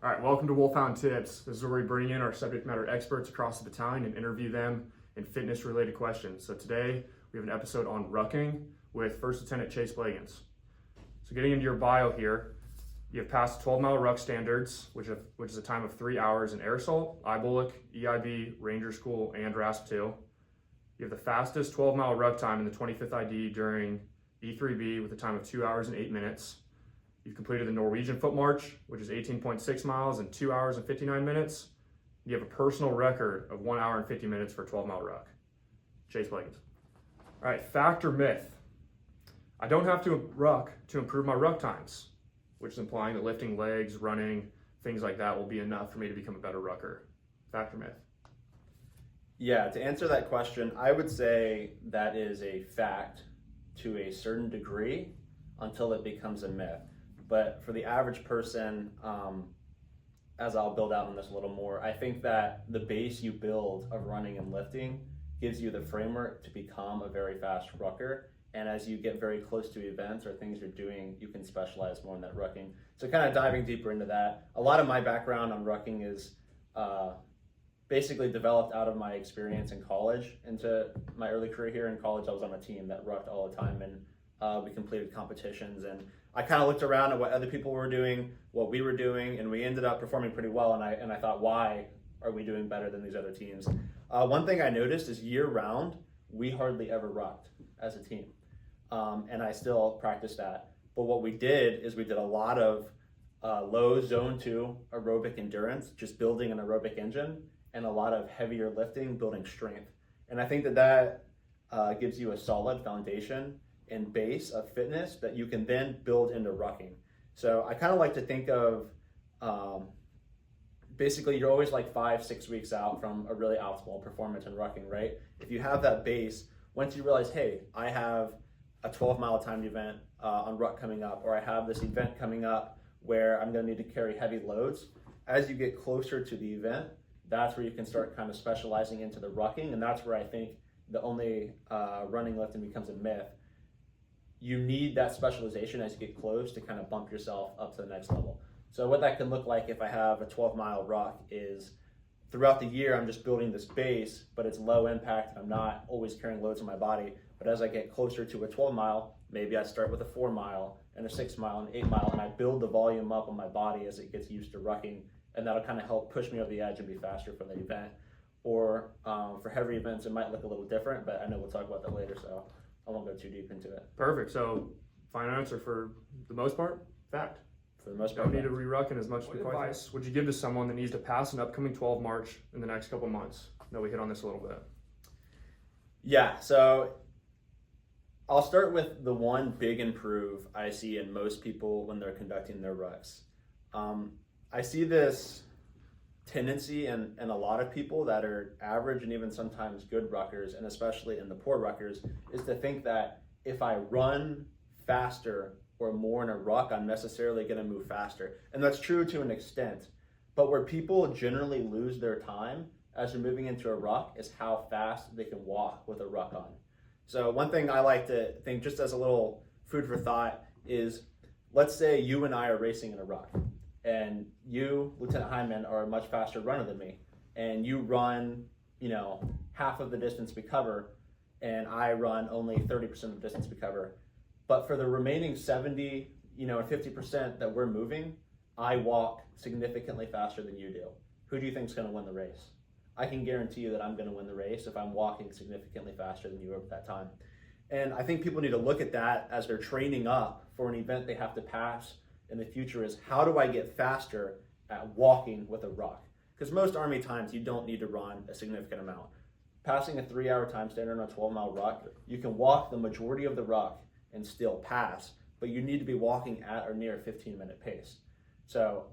All right, welcome to Wolfhound Tips. This is where we bring in our subject matter experts across the battalion and interview them in fitness-related questions. So today we have an episode on rucking with First Lieutenant Chase Plagens. So getting into your bio here, you have passed 12-mile ruck standards, which is a time of 3 hours in air assault, IBOLC, EIB, Ranger School, and RASP 2. You have the fastest 12-mile ruck time in the 25th ID during E3B with a time of 2 hours and 8 minutes. You've completed the Norwegian foot march, which is 18.6 miles in 2 hours and 59 minutes. You have a personal record of 1 hour and 50 minutes for a 12-mile ruck. Chase Plagens. All right, fact or myth? I don't have to ruck to improve my ruck times, which is implying that lifting legs, running, things like that will be enough for me to become a better rucker. Fact or myth? Yeah, to answer that question, I would say that is a fact to a certain degree until it becomes a myth. But for the average person, as I'll build out on this a little more, I think that the base you build of running and lifting gives you the framework to become a very fast rucker. And as you get very close to events or things you're doing, you can specialize more in that rucking. So kind of diving deeper into that, a lot of my background on rucking is basically developed out of my experience in college. Into my early career here in college, I was on a team that rucked all the time, and we completed competitions, and I kind of looked around at what other people were doing, what we were doing, and we ended up performing pretty well. And I thought, why are we doing better than these other teams? One thing I noticed is year round, we hardly ever rucked as a team. And I still practice that. But what we did is we did a lot of low zone 2 aerobic endurance, just building an aerobic engine, and a lot of heavier lifting, building strength. And I think that gives you a solid foundation and base of fitness that you can then build into rucking. So I kind of like to think of basically you're always like 5-6 weeks out from a really optimal performance in rucking, right? If you have that base, once you realize, hey, I have a 12-mile timed event on ruck coming up, or I have this event coming up where I'm going to need to carry heavy loads, as you get closer to the event, that's where you can start kind of specializing into the rucking, and that's where I think the only running lifting becomes a myth. You need that specialization as you get close to kind of bump yourself up to the next level. So what that can look like if I have a 12-mile ruck is throughout the year, I'm just building this base, but it's low impact. And I'm not always carrying loads on my body. But as I get closer to a 12-mile, maybe I start with a 4-mile and a 6-mile and 8-mile, and I build the volume up on my body as it gets used to rucking, and that'll kind of help push me over the edge and be faster for the event. Or for heavy events, it might look a little different, but I know we'll talk about that later, so I won't go too deep into it. Perfect. So final answer for the most part, fact. For the most part, don't need to re-rucking as much. What advice would you give to someone that needs to pass an upcoming 12 march in the next couple months? I know we hit on this a little bit. Yeah, so I'll start with the one big improve I see in most people when they're conducting their rucks. I see this tendency in a lot of people that are average and even sometimes good ruckers, and especially in the poor ruckers, is to think that if I run faster or more in a ruck, I'm necessarily going to move faster. And that's true to an extent. But where people generally lose their time as they're moving into a ruck is how fast they can walk with a ruck on. So one thing I like to think, just as a little food for thought, is let's say you and I are racing in a ruck, and you, Lieutenant Hyman, are a much faster runner than me, and you run, half of the distance we cover, and I run only 30% of the distance we cover. But for the remaining 70, and 50% that we're moving, I walk significantly faster than you do. Who do you think is going to win the race? I can guarantee you that I'm going to win the race if I'm walking significantly faster than you over that time. And I think people need to look at that as they're training up for an event they have to pass in the future, is how do I get faster at walking with a ruck? Because most Army times, you don't need to run a significant amount. Passing a 3-hour time standard on a 12-mile ruck, you can walk the majority of the ruck and still pass, but you need to be walking at or near a 15-minute pace. So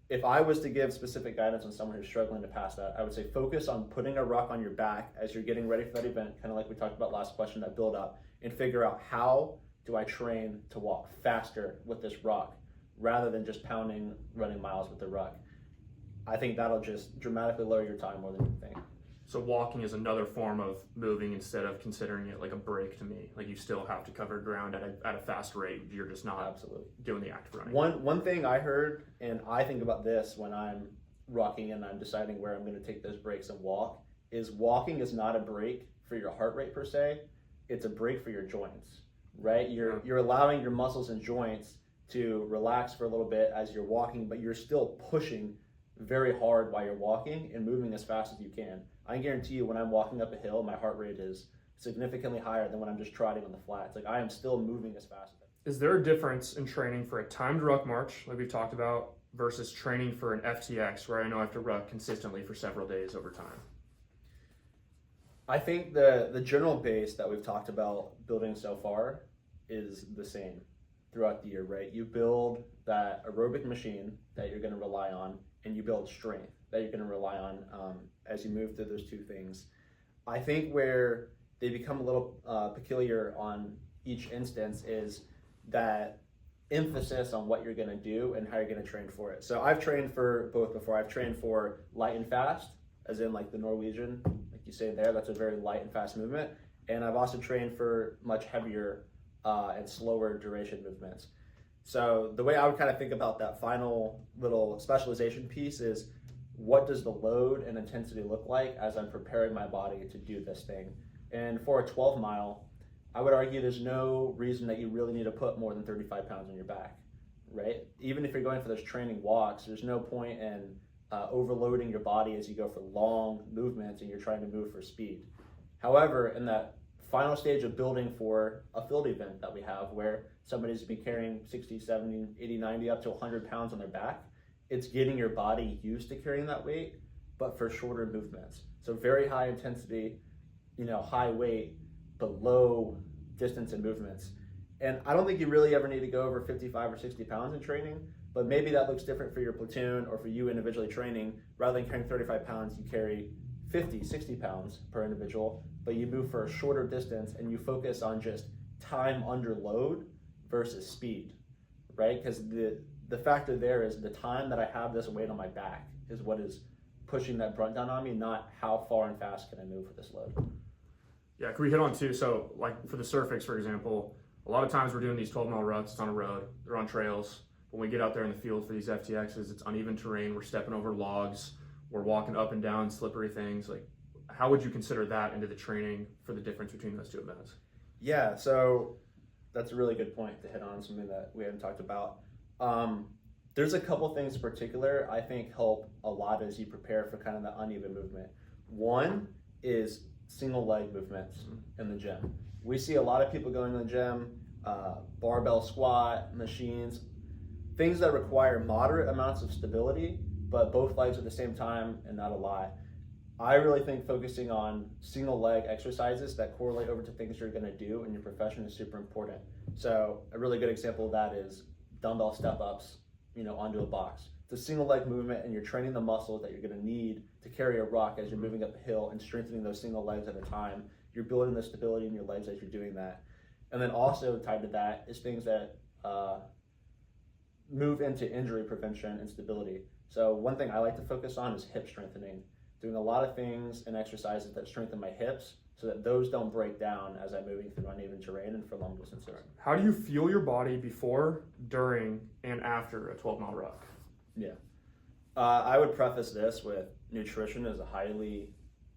if I was to give specific guidance on someone who's struggling to pass that, I would say focus on putting a ruck on your back as you're getting ready for that event, kind of like we talked about last question, that build up, and figure out how do I train to walk faster with this ruck rather than just running miles with the ruck. I think that'll just dramatically lower your time more than you think. So walking is another form of moving instead of considering it like a break to me. Like you still have to cover ground at a fast rate. You're just not Absolutely doing the act of running. One thing I heard, and I think about this when I'm rucking and I'm deciding where I'm going to take those breaks and walk, is walking is not a break for your heart rate per se. It's a break for your joints, right? You're allowing your muscles and joints to relax for a little bit as you're walking, but you're still pushing very hard while you're walking and moving as fast as you can. I guarantee you when I'm walking up a hill, my heart rate is significantly higher than when I'm just trotting on the flats. Like I am still moving as fast as I. Is there a difference in training for a timed ruck march, like we've talked about, versus training for an FTX, where I know I have to ruck consistently for several days over time? I think the general base that we've talked about building so far is the same throughout the year, right? You build that aerobic machine that you're going to rely on, and you build strength that you're going to rely on as you move through those two things. I think where they become a little peculiar on each instance is that emphasis on what you're going to do and how you're going to train for it. So I've trained for both before. I've trained for light and fast, as in like the Norwegian, like you say there, that's a very light and fast movement. And I've also trained for much heavier and slower duration movements. So the way I would kind of think about that final little specialization piece is, what does the load and intensity look like as I'm preparing my body to do this thing? And for a 12 mile, I would argue there's no reason that you really need to put more than 35 pounds on your back, right? Even if you're going for those training walks, there's no point in overloading your body as you go for long movements and you're trying to move for speed. However, in that final stage of building for a field event that we have where somebody's been carrying 60, 70, 80, 90, up to 100 pounds on their back, it's getting your body used to carrying that weight, but for shorter movements. So very high intensity, high weight, but low distance and movements. And I don't think you really ever need to go over 55 or 60 pounds in training, but maybe that looks different for your platoon or for you individually training. Rather than carrying 35 pounds, you carry 50, 60 pounds per individual, but you move for a shorter distance and you focus on just time under load versus speed, right? Because the factor there is the time that I have this weight on my back is what is pushing that brunt down on me, not how far and fast can I move with this load. Yeah, can we hit on too? So like for the Surfix, for example, a lot of times we're doing these 12-mile runs, it's on a road, they're on trails. When we get out there in the field for these FTXs, it's uneven terrain, we're stepping over logs, we're walking up and down slippery things. Like, how would you consider that into the training for the difference between those two events? Yeah, so that's a really good point to hit on, something that we haven't talked about. There's a couple things in particular I think help a lot as you prepare for kind of the uneven movement. One is single leg movements in the gym. We see a lot of people going to the gym, barbell squat, machines, things that require moderate amounts of stability, but both legs at the same time and not a lot. I really think focusing on single leg exercises that correlate over to things you're gonna do in your profession is super important. So a really good example of that is dumbbell step ups, onto a box. It's a single leg movement and you're training the muscles that you're gonna need to carry a rock as you're moving up a hill and strengthening those single legs at a time. You're building the stability in your legs as you're doing that. And then also tied to that is things that move into injury prevention and stability. So one thing I like to focus on is hip strengthening. Doing a lot of things and exercises that strengthen my hips so that those don't break down as I'm moving through uneven terrain and for long distances. How do you fuel your body before, during, and after a 12-mile ruck? Yeah. I would preface this with nutrition is a highly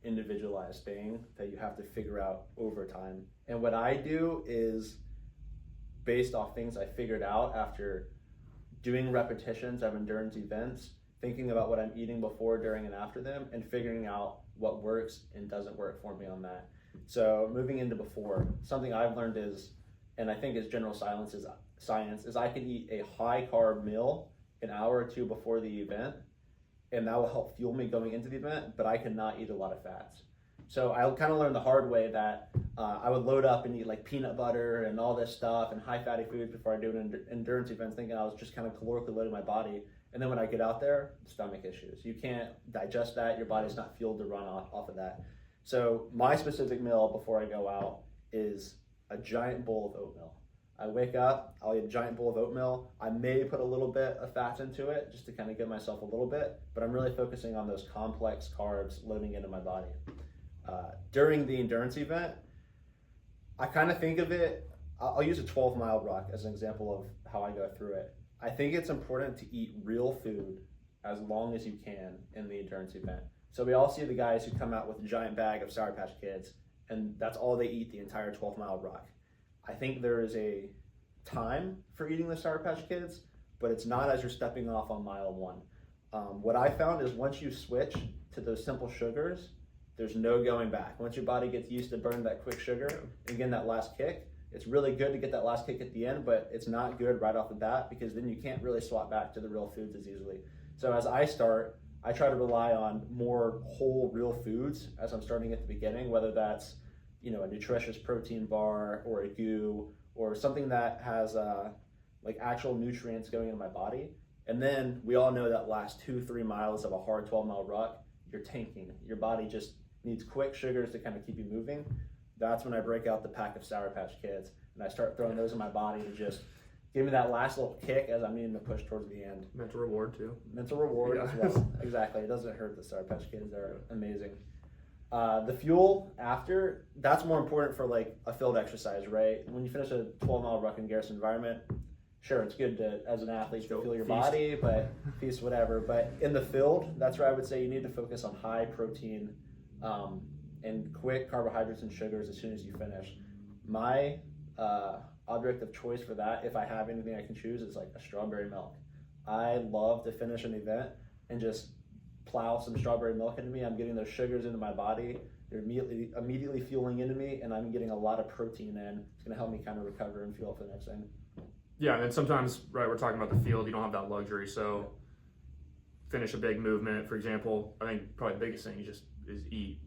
individualized thing that you have to figure out over time. And what I do is based off things I figured out after doing repetitions of endurance events, thinking about what I'm eating before, during, and after them, and figuring out what works and doesn't work for me on that. So moving into before, something I've learned is, and I think is general science, is I can eat a high carb meal an hour or two before the event, and that will help fuel me going into the event, but I cannot eat a lot of fats. So I kind of learned the hard way that I would load up and eat like peanut butter and all this stuff and high fatty foods before I do an endurance event, thinking I was just kind of calorically loading my body. And then when I get out there, stomach issues. You can't digest that. Your body's not fueled to run off of that. So my specific meal before I go out is a giant bowl of oatmeal. I wake up, I'll eat a giant bowl of oatmeal. I may put a little bit of fats into it just to kind of give myself a little bit, but I'm really focusing on those complex carbs loading into my body. During the endurance event, I kind of think of it, I'll use a 12-mile ruck as an example of how I go through it. I think it's important to eat real food as long as you can in the endurance event. So we all see the guys who come out with a giant bag of Sour Patch Kids, and that's all they eat the entire 12-mile ruck. I think there is a time for eating the Sour Patch Kids, but it's not as you're stepping off on mile 1. What I found is once you switch to those simple sugars, there's no going back. Once your body gets used to burning that quick sugar and getting that last kick, it's really good to get that last kick at the end, but it's not good right off the bat because then you can't really swap back to the real foods as easily. So as I start, I try to rely on more whole real foods as I'm starting at the beginning, whether that's a nutritious protein bar or a goo or something that has like actual nutrients going into my body. And then we all know that last 2-3 miles of a hard 12-mile ruck, you're tanking. Your body just needs quick sugars to kind of keep you moving. That's when I break out the pack of Sour Patch Kids and I start throwing those in my body to just give me that last little kick as I'm needing to push towards the end. Mental reward too. Mental reward as well. Exactly. It doesn't hurt. The Sour Patch Kids are amazing. The fuel after, that's more important for like a field exercise, right? When you finish a 12-mile ruck in Garrison environment, sure, it's good to, as an athlete, to fuel your body, but feast, whatever. But in the field, that's where I would say you need to focus on high protein and quick carbohydrates and sugars as soon as you finish. My object of choice for that, if I have anything I can choose, is like a strawberry milk. I love to finish an event and just plow some strawberry milk into me. I'm getting those sugars into my body. They're immediately fueling into me, and I'm getting a lot of protein in. It's going to help me kind of recover and fuel for the next thing. Yeah, and then sometimes, right, we're talking about the field, you don't have that luxury, so finish a big movement, for example. I think probably the biggest thing is eat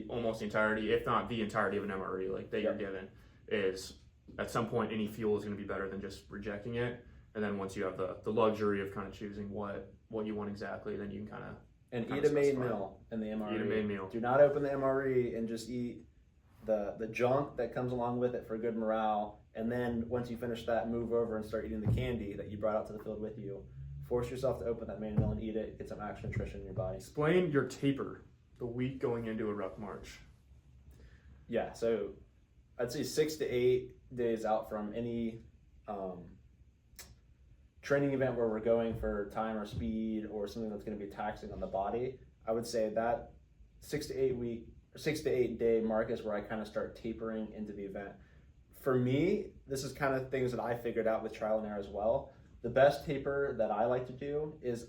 almost the entirety, if not the entirety of an MRE, like that you're given, is at some point any fuel is going to be better than just rejecting it. And then once you have the luxury of kind of choosing what you want exactly, then you can kind of eat a main meal in the MRE. Eat a main meal. Do not open the MRE and just eat the junk that comes along with it for good morale. And then once you finish that, move over and start eating the candy that you brought out to the field with you. Force yourself to open that main meal and eat it. Get some actual nutrition in your body. Explain your taper the week going into a ruck march. Yeah, so I'd say 6 to 8 days out from any training event where we're going for time or speed or something that's going to be taxing on the body. I would say that 6 to 8 day mark is where I kind of start tapering into the event. For me, this is kind of things that I figured out with trial and error as well. The best taper that I like to do is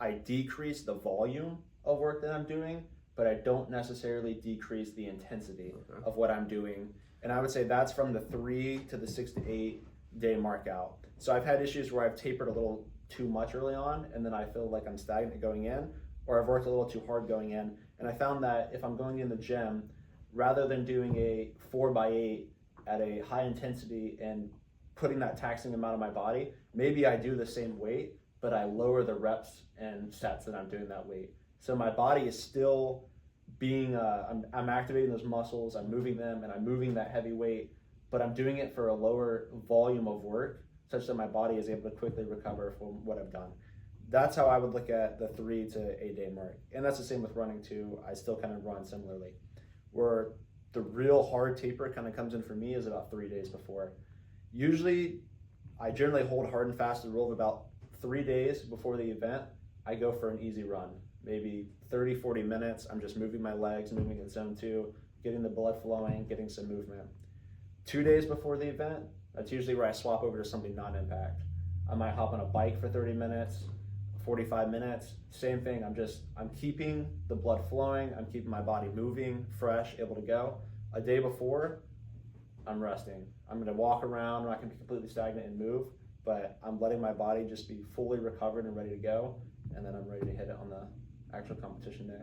I decrease the volume of work that I'm doing, but I don't necessarily decrease the intensity of what I'm doing. And I would say that's from the 3 to the 6 to 8 day mark out. So I've had issues where I've tapered a little too much early on, and then I feel like I'm stagnant going in, or I've worked a little too hard going in. And I found that if I'm going in the gym, rather than doing a 4x8 at a high intensity and putting that taxing amount of my body, maybe I do the same weight, but I lower the reps and sets that I'm doing that weight. So my body is still being, I'm activating those muscles, I'm moving them, and I'm moving that heavy weight, but I'm doing it for a lower volume of work such that my body is able to quickly recover from what I've done. That's how I would look at the 3 to 8 day mark. And that's the same with running too. I still kind of run similarly. Where the real hard taper kind of comes in for me is about 3 days before. Usually, I generally hold hard and fast the rule of about 3 days before the event. I go for an easy run, maybe 30, 40 minutes. I'm just moving my legs, moving in zone 2, getting the blood flowing, getting some movement. 2 days before the event, that's usually where I swap over to something non-impact. I might hop on a bike for 30 minutes, 45 minutes, same thing. I'm keeping the blood flowing, I'm keeping my body moving, fresh, able to go. A day before, I'm resting. I'm gonna walk around, I'm not gonna be completely stagnant and move, but I'm letting my body just be fully recovered and ready to go, and then I'm ready to hit it on the actual competition day.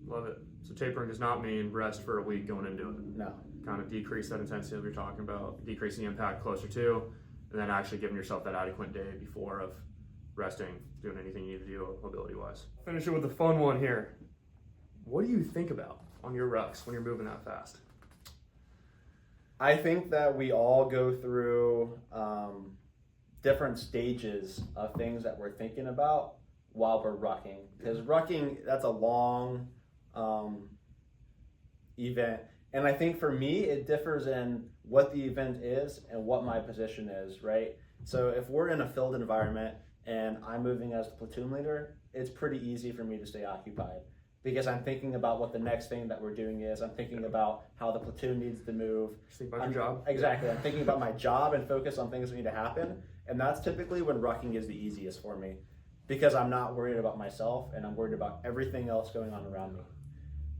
Love it. So tapering does not mean rest for a week going into it. No. Kind of decrease that intensity that we're talking about, decrease the impact closer to, and then actually giving yourself that adequate day before of resting, doing anything you need to do mobility-wise. Finish it with a fun one here. What do you think about on your rucks when you're moving that fast? I think that we all go through different stages of things that we're thinking about while we're rucking. Because rucking, that's a long event. And I think for me, it differs in what the event is and what my position is, right? So if we're in a field environment and I'm moving as the platoon leader, it's pretty easy for me to stay occupied because I'm thinking about what the next thing that we're doing is. I'm thinking about how the platoon needs to move. Just think about your job. Exactly. I'm thinking about my job and focus on things that need to happen. And that's typically when rucking is the easiest for me because I'm not worried about myself and I'm worried about everything else going on around me.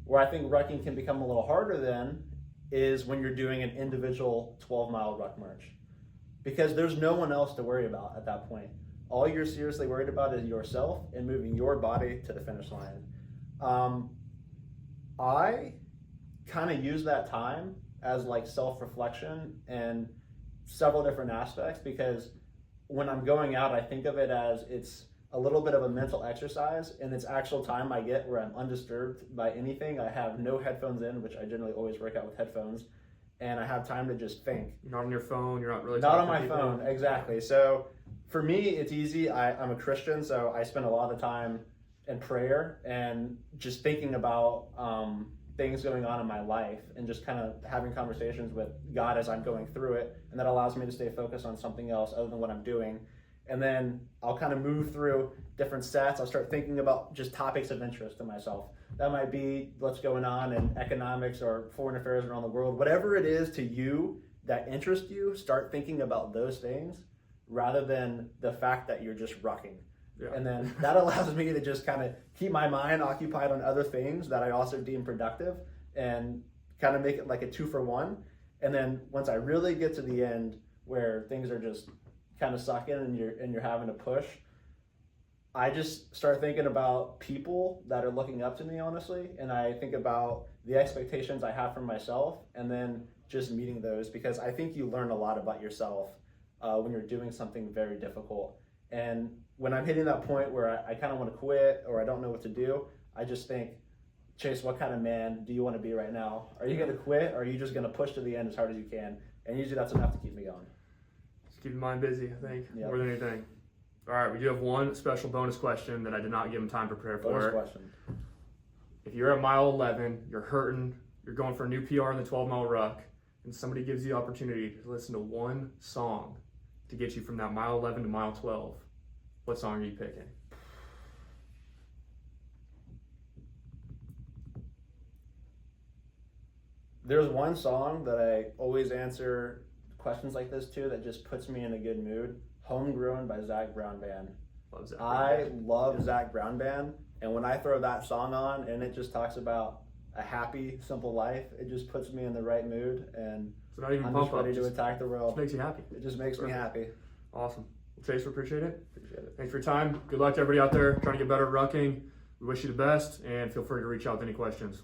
Where I think rucking can become a little harder then is when you're doing an individual 12-mile ruck march because there's no one else to worry about at that point. All you're seriously worried about is yourself and moving your body to the finish line. I kind of use that time as like self-reflection and several different aspects because when I'm going out, I think of it as it's a little bit of a mental exercise and it's actual time I get where I'm undisturbed by anything. I have no headphones in, which I generally always work out with headphones, and I have time to just think. You're not on your phone, you're not really Not on talking to my people. phone, exactly. So for me, it's easy. I'm a Christian, so I spend a lot of time in prayer and just thinking about things going on in my life and just kind of having conversations with God as I'm going through it. And that allows me to stay focused on something else other than what I'm doing. And then I'll kind of move through different sets. I'll start thinking about just topics of interest to myself. That might be what's going on in economics or foreign affairs around the world. Whatever it is to you that interests you, start thinking about those things rather than the fact that you're just rucking. Yeah. And then that allows me to just kind of keep my mind occupied on other things that I also deem productive and kind of make it like a 2-for-1. And then once I really get to the end where things are just kind of sucking and you're having to push, I just start thinking about people that are looking up to me, honestly, and I think about the expectations I have for myself and then just meeting those because I think you learn a lot about yourself when you're doing something very difficult. And when I'm hitting that point where I kind of want to quit or I don't know what to do, I just think, Chase, what kind of man do you want to be right now? Are you going to quit or are you just going to push to the end as hard as you can? And usually that's enough to keep me going. Just keep your mind busy, I think, Yep. more than anything. All right, we do have one special bonus question that I did not give him time to prepare for. Bonus question. If you're at mile 11, you're hurting, you're going for a new PR in the 12-mile ruck, and somebody gives you the opportunity to listen to one song to get you from that mile 11 to mile 12, what song are you picking? There's one song that I always answer questions like this to that just puts me in a good mood. Homegrown by Zach Brown Band. Love Zach. I love Zach Brown Band, and when I throw that song on and it just talks about a happy, simple life, it just puts me in the right mood, and So not even I'm pump just up, ready to just attack the world. makes you happy. It just makes me happy. Awesome. Well, Chase, we appreciate it. Appreciate it. Thanks for your time. Good luck to everybody out there trying to get better at rucking. We wish you the best, and feel free to reach out with any questions.